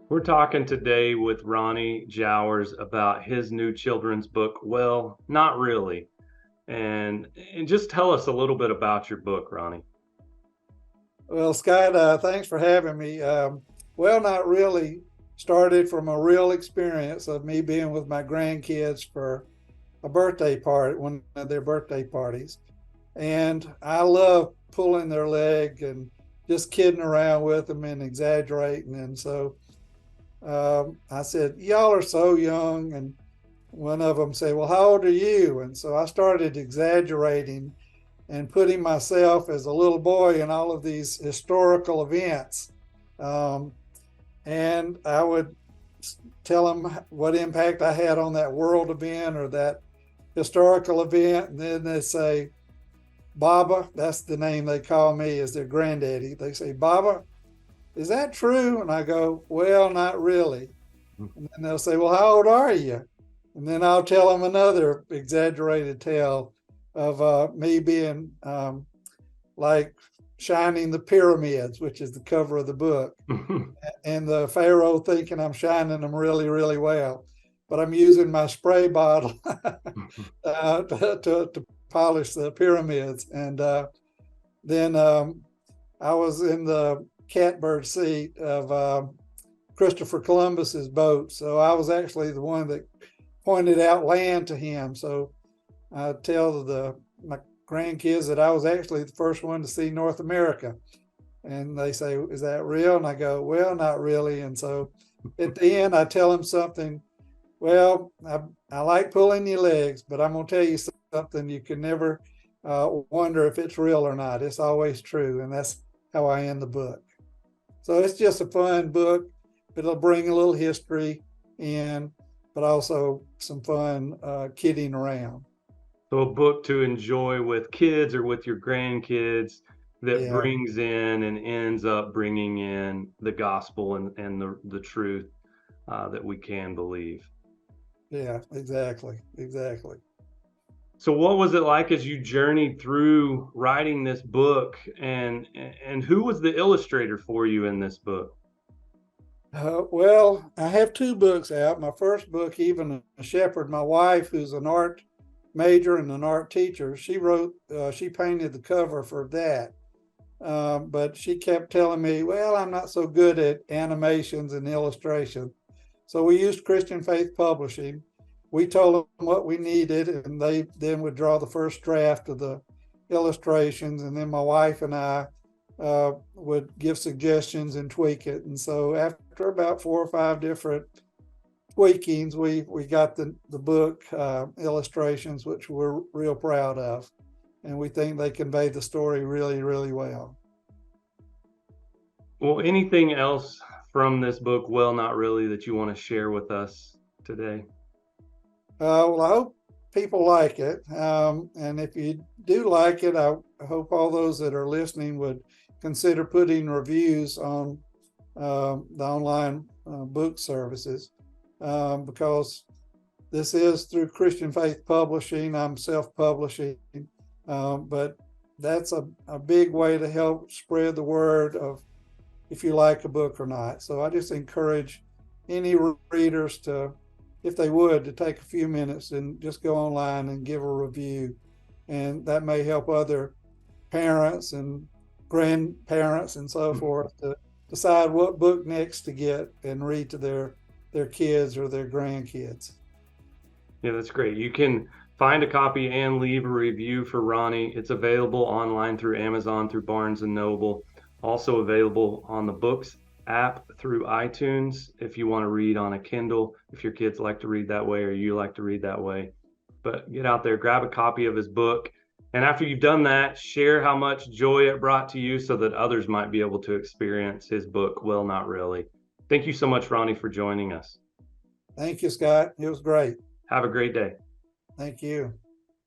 We're talking today with Ronnie Jowers about his new children's book, Well, Not Really. And just tell us a little bit about your book, Ronnie. Well, Scott, thanks for having me. Well, not really. Started from a real experience of me being with my grandkids for a birthday party, one of their birthday parties. And I love pulling their leg and just kidding around with them and exaggerating. And so I said, "Y'all are so young." And one of them said, "Well, how old are you?" And so I started exaggerating and putting myself as a little boy in all of these historical events. Um, and I would tell them what impact I had on that world event or that historical event. And then they say, "Baba," that's the name they call me as their granddaddy. They say, "Baba, is that true?" And I go, "Well, not really." And then they'll say, "Well, how old are you?" And then I'll tell them another exaggerated tale of me being like shining the pyramids, which is the cover of the book, and the Pharaoh thinking I'm shining them really, really well. But I'm using my spray bottle to polish the pyramids. And then I was in the catbird seat of Christopher Columbus's boat. So I was actually the one that pointed out land to him. So I tell my grandkids that I was actually the first one to see North America. And they say, "Is that real?" And I go, "Well, not really." And so at the end, I tell them something. Well, I like pulling your legs, but I'm going to tell you something. You can never wonder if it's real or not. It's always true. And that's how I end the book. So it's just a fun book. It'll bring a little history in, but also some fun kidding around. So, a book to enjoy with kids or with your grandkids that Yeah, brings in and ends up bringing in the gospel and the truth that we can believe. yeah, exactly, exactly. So what was it like as you journeyed through writing this book and who was the illustrator for you in this book? Well, I have two books out. My first book, Even a Shepherd, my wife, who's an art major and an art teacher, she painted the cover for that. But she kept telling me, "Well, I'm not so good at animations and illustration." So we used Christian Faith Publishing. We told them what we needed, and they then would draw the first draft of the illustrations, and then my wife and I would give suggestions and tweak it. And so after about four or five different tweakings, we got the book illustrations, which we're real proud of, and we think they convey the story really, really well. Well, anything else from this book, well, not really, that you want to share with us today? Well, I hope people like it. And if you do like it, I hope all those that are listening would consider putting reviews on the online book services because this is through Christian Faith Publishing. I'm self publishing, but that's a big way to help spread the word of if you like a book or not. So I just encourage any readers to, if they would, to take a few minutes and just go online and give a review. And that may help other parents and grandparents and so forth to decide what book next to get and read to their kids or their grandkids. Yeah, that's great. You can find a copy and leave a review for Ronnie. It's available online through Amazon, through Barnes and Noble, also available on the Books app through iTunes if you want to read on a Kindle, if your kids like to read that way or you like to read that way. But get out there, grab a copy of his book. And after you've done that, share how much joy it brought to you so that others might be able to experience his book, Well, Not Really. Thank you so much, Ronnie, for joining us. Thank you, Scott. It was great. Have a great day. Thank you.